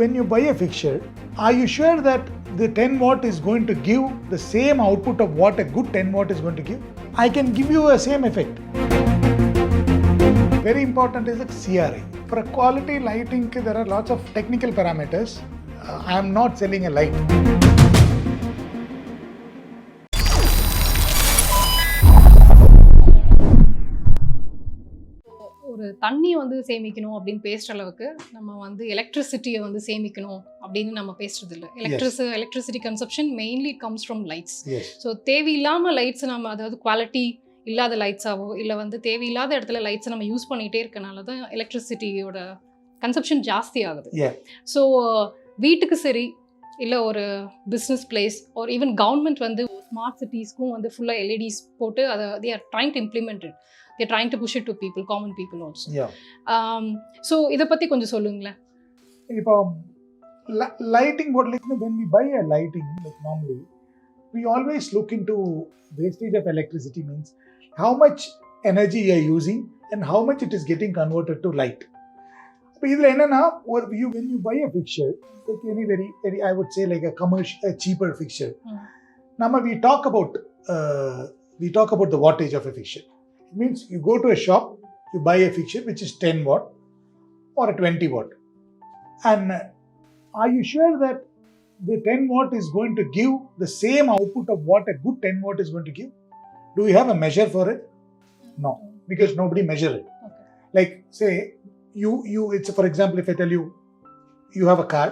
When you buy a fixture, are you sure that the 10 watt is going to give the same output of what a good 10 watt is going to give? I can give you a same effect. Very important is that CRA. For a quality lighting, there are lots of technical parameters. I am not selling a light. ஒரு தண்ணி வந்து சேமிக்கணும் அப்படின்னு பேசுற அளவுக்கு நம்ம வந்து எலக்ட்ரிசிட்டியை வந்து சேமிக்கணும் அப்படின்னு நம்ம பேசுறது இல்லை. Electricity consumption mainly comes from lights. So தேவையில்லாம லைட்ஸ் நம்ம, அதாவது குவாலிட்டி இல்லாத லைட்ஸாவோ இல்லை வந்து தேவையில்லாத இடத்துல லைட்ஸை நம்ம யூஸ் பண்ணிகிட்டே இருக்கனால தான் எலக்ட்ரிசிட்டியோட கன்சப்ஷன் ஜாஸ்தி ஆகுது. ஸோ வீட்டுக்கு சரி இல்லை ஒரு பிஸ்னஸ் பிளேஸ் ஒரு ஈவன் கவர்மெண்ட் வந்து ஸ்மார்ட் சிட்டிஸ்க்கும் வந்து ஃபுல்லாக எல்இடிஸ் போட்டு அதை they are trying to implement it. They're trying to push it to people, common people also. So இதை பற்றி கொஞ்சம் சொல்லுங்களேன். இப்போ lighting board, like when we buy a lighting, like normally we always look into wastage of electricity, means how much energy you are using and how much it is getting converted to light. இப்போ இதில் என்னன்னா, when you buy a fixture, like any very I would say like a commercial, a cheaper fixture, we talk about the wattage of a fixture. It means you go to a shop, you buy a fixture which is 10 watt or a 20 watt. And are you sure that the 10 watt is going to give the same output of what a good 10 watt is going to give? Do you have a measure for it? No, because nobody measure it. Okay. Like say, it's for example, if I tell you, you have a car,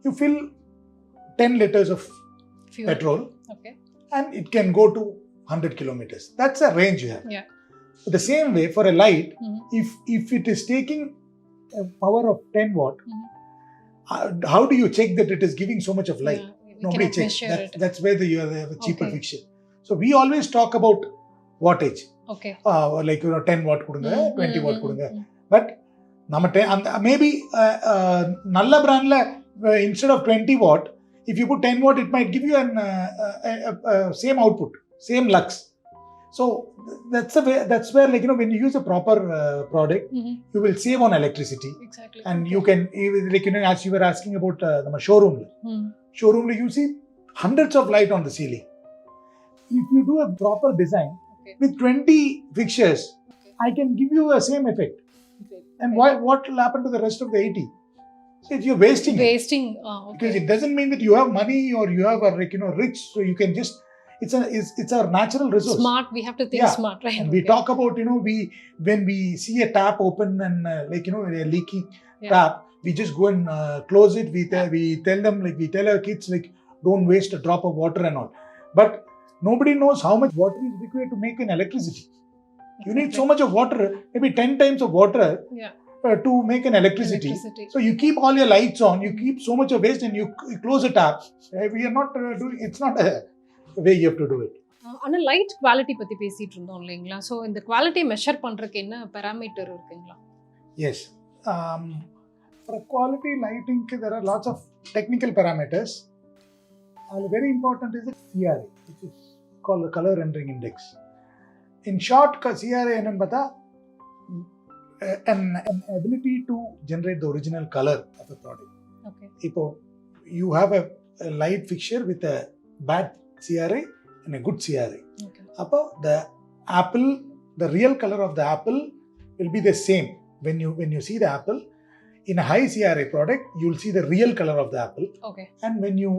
you fill 10 liters of fuel, petrol, okay, and it can go to 100 kilometers. That's a range you have. Yeah. The same way for a light, if it is taking a power of 10 watt, how do you check that it is giving so much of light? Nobody checks. That's where you have a cheaper fixture. So we always talk about wattage. Okay. Like 10 watt kudunga, 20 watt kudunga. But maybe nalla brand la instead of 20 watt, if you put 10 watt, it might give you an same output, same lux. So that's where like when you use a proper product, you will save on electricity. Exactly. And you can, like as you were asking about the showroom, you see hundreds of light on the ceiling. If you do a proper design with 20 fixtures, I can give you a same effect. And what will happen to the rest of the 80? So you're wasting it. Because it doesn't mean that you have money or you have rich, so you can just, it's our natural resource. Smart, we have to think smart, right? And we talk about, when we see a tap open and a leaking tap, we just go and close it. We tell them, like we tell our kids, like don't waste a drop of water and all. But nobody knows how much water is required to make an electricity. You need so much of water, maybe 10 times of water to make an electricity. So you keep all your lights on, you keep so much of waste and you close the tap. We are not doing, it's not a way you have to do it. ஆனால் light quality பற்றி பேசிகிட்டு இருந்தோம் இல்லைங்களா? So இந்த quality measure பண்ணுறதுக்கு என்ன parameter இருக்குங்களா? Yes. For quality lighting, there are lots of technical parameters. Very important is the CRA, which is called the color rendering index. In short, CRA என்னன்னு பார்த்தா an ability to generate the original color of a product. Okay. இப்போ you have a light fixture with a bad CRA and a good CRA. Okay. அப்போ the real color of the apple will be the same. When you see the apple in a high CRA product, you will see the real color of the apple. Okay. And when you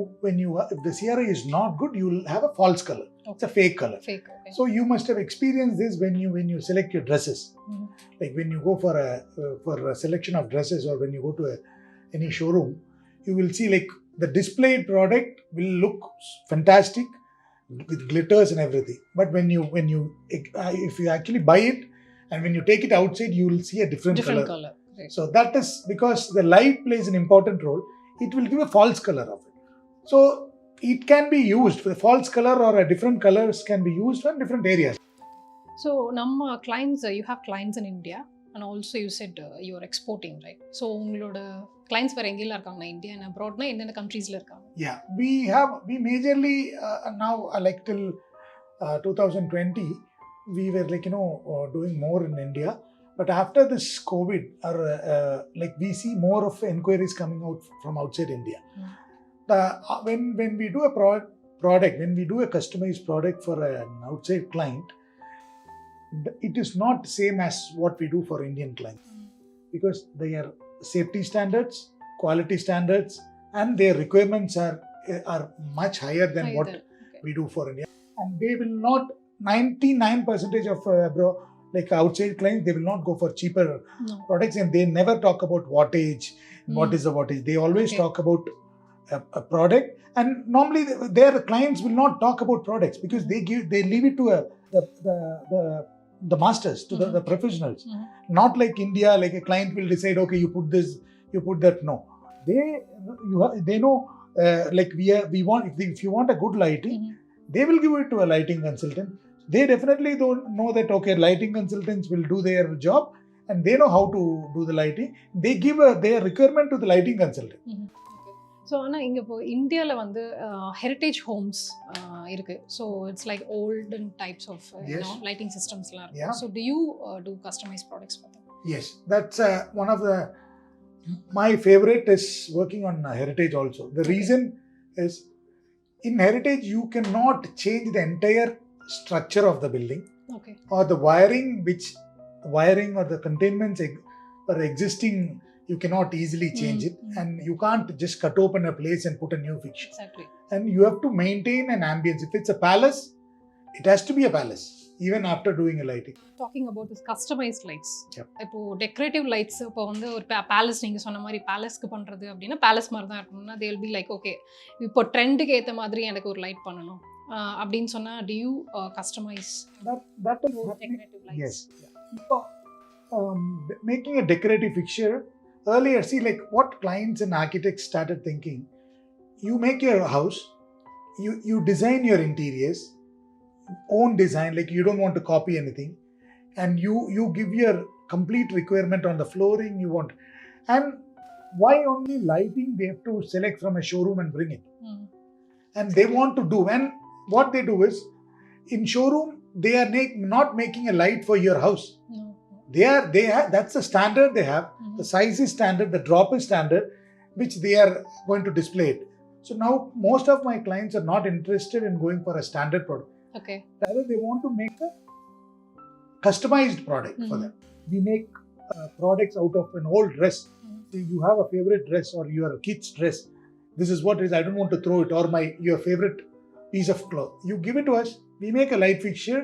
if the CRA is not good, you will have a false color. Okay. It's a fake color. Fake. Okay. So you must have experienced this when you select your dresses. Like when you go for a selection of dresses, or when you go to any showroom, you will see like the displayed product will look fantastic with glitters and everything. But when you if you actually buy it and when you take it outside, you will see a different color. Right. So that is because the light plays an important role. It will give a false color of it. So it can be used for the false color, or a different colors can be used for different areas. So நம்ம clients, you have clients in India and also you said you are exporting, right? So உங்களோட clients வேற எங்கெல்லாம் இருக்காங்க? India and abroad னா எந்தெந்த countries ல இருக்காங்க? Yeah, we majorly now like till 2020 we were like doing more in India, But after this COVID, or like we see more of inquiries coming out from outside India. When we do a product, when we do a customized product for an outside client, it is not same as what we do for Indian clients, because their safety standards, quality standards, and their requirements are much higher than what we do for India. And they will not, 99% of like outside clients, they will not go for cheaper products, and they never talk about wattage. What is the wattage? They always talk about a product, and normally their clients will not talk about products, because they leave it to the masters, to the professionals. Not like India, like a client will decide, okay, you put this, you put that. No, they know, like we want, if you want a good lighting, they will give it to a lighting consultant. They definitely don't know that, okay, lighting consultants will do their job and they know how to do the lighting. They give their requirement to the lighting consultant. So ஆனால் இங்கே இப்போ இந்தியாவில் வந்து heritage homes இருக்கு. So it's like olden types of lighting சிஸ்டம்ஸ்லாம் இருக்கு. So do you do customise products for them? Yes, that's one of my favorite is working on heritage also. The reason is, in heritage you cannot change the entire structure of the building, or the wiring or the containments or existing, you cannot easily change it, and you can't just cut open a place and put a new fixture. Exactly. And you have to maintain an ambience. If it's a palace, it has to be a palace even after doing a lighting. Talking about this customized lights, இப்போ decorative lights, இப்போ வந்து ஒரு palace, நீங்கள் சொன்ன மாதிரி பேலஸ்க்கு பண்ணுறது அப்படின்னா palace மாதிரி தான் இருக்கணும்னா, they will be like, okay, இப்போ ட்ரெண்டுக்கு ஏற்ற மாதிரி எனக்கு ஒரு லைட் பண்ணணும் அப்படின்னு சொன்னால், do you customize that is decorative lights? Yes. Making a decorative fixture, earlier, see, like what clients and architects started thinking, you make your house, you design your interiors, own design, like you don't want to copy anything, and you give your complete requirement on the flooring you want. And why only lighting? They have to select from a showroom and bring it. And they want to do, and what they do is, in showroom they are not making a light for your house. They have, that's the standard they have. The size is standard, the drop is standard, which they are going to display it. So now most of my clients are not interested in going for a standard product. Okay. Rather, they want to make a customized product for them. We make products out of an old dress. So you have a favorite dress or your kid's dress. This is what it is. I don't want to throw it, or your favorite piece of cloth. You give it to us. We make a light fixture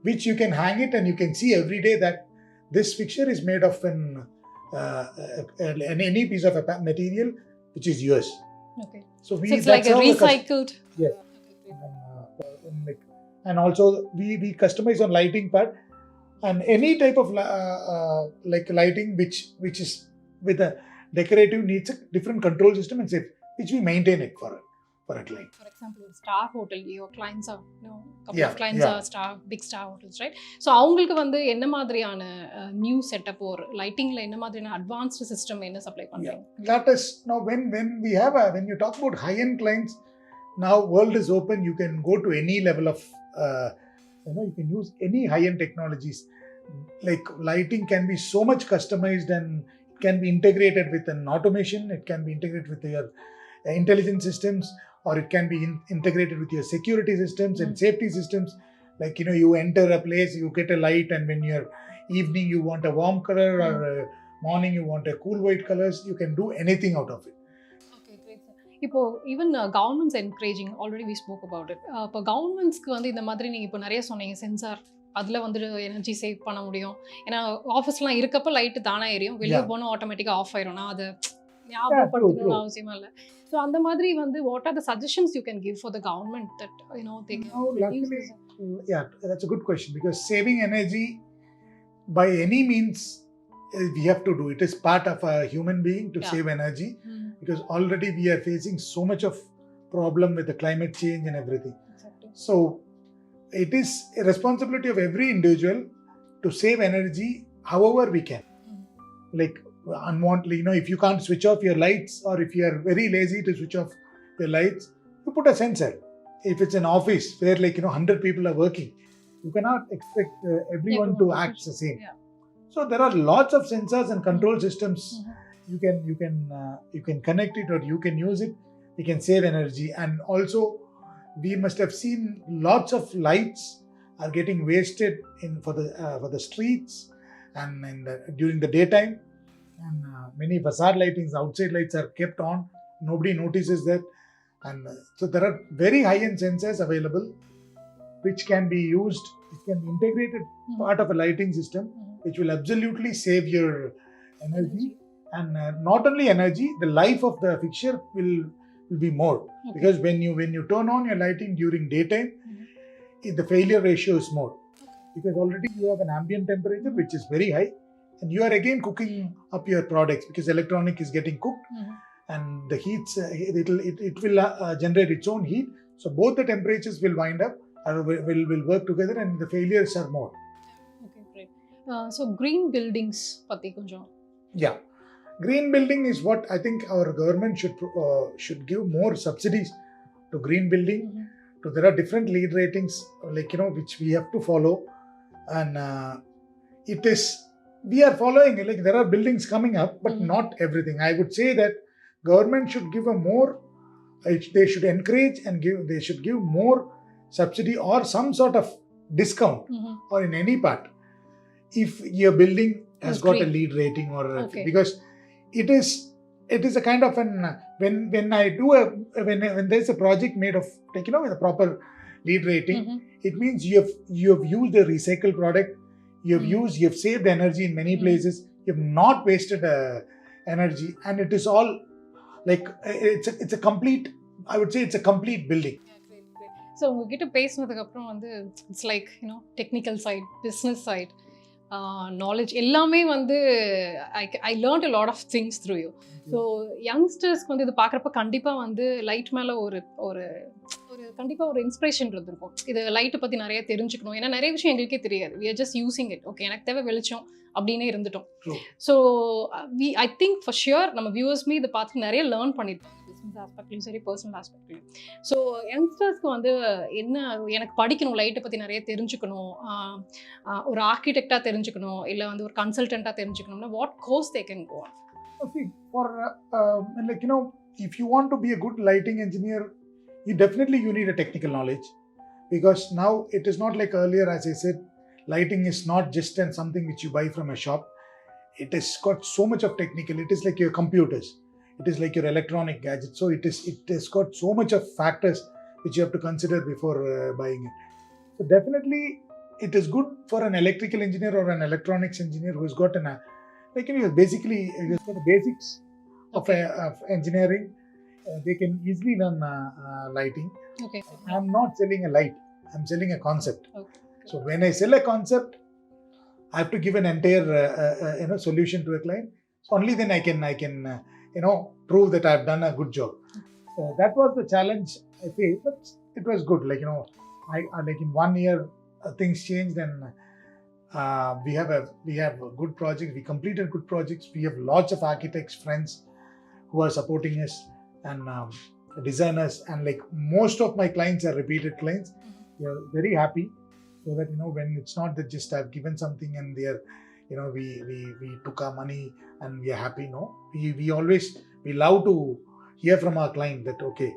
which you can hang it, and you can see every day that this fixture is made of any piece of material which is yours. Okay. So it's like a recycled. Yes. And also we customize on lighting part, and any type of like lighting which is with a decorative needs a different control system and safe, which we maintain it for a client. For example, Star Hotel, your clients are, couple of clients are big star hotels, right? So அவங்களுக்கு வந்து என்ன மாதிரியான new setup ஒரு லைட்டிங்ல என்ன மாதிரியான advanced system என்ன supply பண்றீங்க? That is, now when we have when you talk about high end clients, now world is open. You can go to any level of you can use any high end technologies. Like lighting can be so much customized, and it can be integrated with an automation. It can be integrated with your intelligence systems, or it can be integrated with your security systems and safety systems. Like, you enter a place, you get a light, and when you're evening you want a warm color, or morning you want a cool white colors, you can do anything out of it. Okay, great. இப்போ even governments encouraging, already we spoke about it. இப்போ கவர்மெண்ட்ஸ்க்கு வந்து இந்த மாதிரி நீங்கள் இப்போ நிறைய சொன்னீங்க, சென்சார், அதில் வந்துட்டு எனர்ஜி சேவ் பண்ண முடியும். ஏன்னா ஆஃபீஸ்லாம் இருக்கப்போ லைட்டு தானே எரியும், வெளியே போனால் ஆட்டோமேட்டிக்காக ஆஃப் ஆயிரும். நான் அதை ஞாபகப்படுத்தணும்னு அவசியமா இல்லை. ஸோ அந்த மாதிரி வந்து what are the suggestions you can give for the government that they can reduce this? Yeah, that's a good question, because saving energy by any means we have to do. It is part of a human being to save energy, because already we are facing so much of problem with the climate change and everything. Exactly. So it is a responsibility of every individual to save energy however we can. Like unwanted, if you can't switch off your lights, or if you are very lazy to switch off your lights, you put a sensor. If it's an office where 100 people are working, you cannot expect everyone to act the same. So there are lots of sensors and control systems. You can connect it or you can use it. You can save energy, and also we must have seen lots of lights are getting wasted for the streets and during the daytime, and many facade lightings, outside lights are kept on. Nobody notices that, and so there are very high-end sensors available which can be used. It can be integrated part of a lighting system, which will absolutely save your energy, and not only energy, the life of the fixture will be more, because when you turn on your lighting during daytime, the failure ratio is more, because already you have an ambient temperature which is very high, and you are again cooking up your products because electronic is getting cooked, and the heats it will generate its own heat. So both the temperatures will wind up will work together, and the failures are more. Okay, great. So green buildings patti konjam. Yeah, green building is what I think our government should give more subsidies to green building. So there are different LEED ratings, like which we have to follow, and we are following. Like there are buildings coming up, but not everything. I would say that government should give they should encourage and they should give more subsidy or some sort of discount, or in any part, if your building has got a LEED rating, or because it is a kind of an when there's a project made of with a proper LEED rating, it means you have used a recycled product, you have saved energy in many places, you have not wasted energy, and it is all like it's a complete, I would say it's a complete building. So உங்ககிட்ட பேசினதுக்கப்புறம் வந்து it's like technical side, business side, knowledge எல்லாமே வந்து I learned a lot of things through you. So யங்ஸ்டர்ஸ்க்கு வந்து இது பார்க்குறப்ப கண்டிப்பாக வந்து லைட் மேலே ஒரு கண்டிப்பாக ஒரு இன்ஸ்பிரேஷன் இருந்திருக்கும். இது லைட்டை பற்றி நிறைய தெரிஞ்சுக்கணும், ஏன்னா நிறைய விஷயம் எங்களுக்கே தெரியாது. We are just using it. Okay, எனக்கு தேவை வெளிச்சம் அப்படின்னே இருந்துட்டோம். So I think for sure நம்ம வியூவர்ஸ்மே இதை பார்த்து நிறைய லேர்ன் பண்ணியிருக்கோம், பிஸ்னஸ் ஆஸ்பெக்ட்லையும் சரி, பர்சனல் ஆஸ்பெக்ட்லையும். ஸோ யங்ஸ்டர்ஸ்க்கு வந்து என்ன, எனக்கு படிக்கணும், லைட்டை பற்றி நிறைய தெரிஞ்சுக்கணும், ஒரு ஆர்கிடெக்டாக தெரிஞ்சுக்கணும், இல்லை வந்து ஒரு கன்சல்டண்ட்டாக தெரிஞ்சுக்கணும்னா what course they can go on? See, if you want to be a good lighting engineer, you need a technical knowledge, because now it is not like earlier, as I said, lighting is not just something which you buy from a shop. It has got so much of technical. It is like your computers, it is like your electronic gadgets. So it has got so much of factors which you have to consider before buying it. So definitely it is good for an electrical engineer or an electronics engineer who has got basically the basics of engineering. They can easily learn lighting. Okay. I'm not selling a light, I'm selling a concept. Okay. So when I sell a concept, I have to give an entire solution to a client. So only then I can prove that I've done a good job. So that was the challenge I faced, but it was good. I like in 1 year things changed, and we have a good project. We completed good projects. We have lots of architects friends who are supporting us, and designers, and like most of my clients are repeated clients. They are very happy, so that when it's not that just I've given something and they are we took our money and we are happy. No, we love to hear from our client that okay.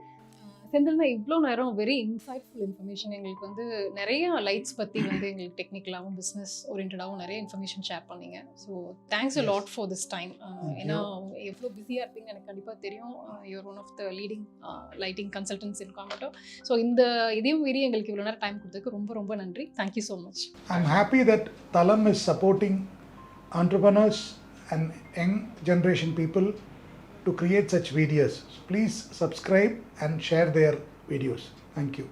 செந்தில்னா இவ்வளோ நேரம் very insightful information எங்களுக்கு வந்து நிறைய lights பற்றி வந்து எங்களுக்கு டெக்னிக்கலாகவும் business ஓரியன்டாகவும் நிறைய இன்ஃபர்மேஷன் ஷேர் பண்ணீங்க. So thanks a lot for this time. ஏன்னா எவ்வளோ பிஸியாக இருப்பீங்க எனக்கு கண்டிப்பாக தெரியும். You're one of the leading lighting consultants in Coimbatore. So இதையும் மீறி எங்களுக்கு இவ்வளோ நேரம் டைம் கொடுத்ததுக்கு ரொம்ப ரொம்ப நன்றி. Thank you so much. I'm happy that Talam is supporting entrepreneurs and young generation people to create such videos. Please subscribe and share their videos. Thank you.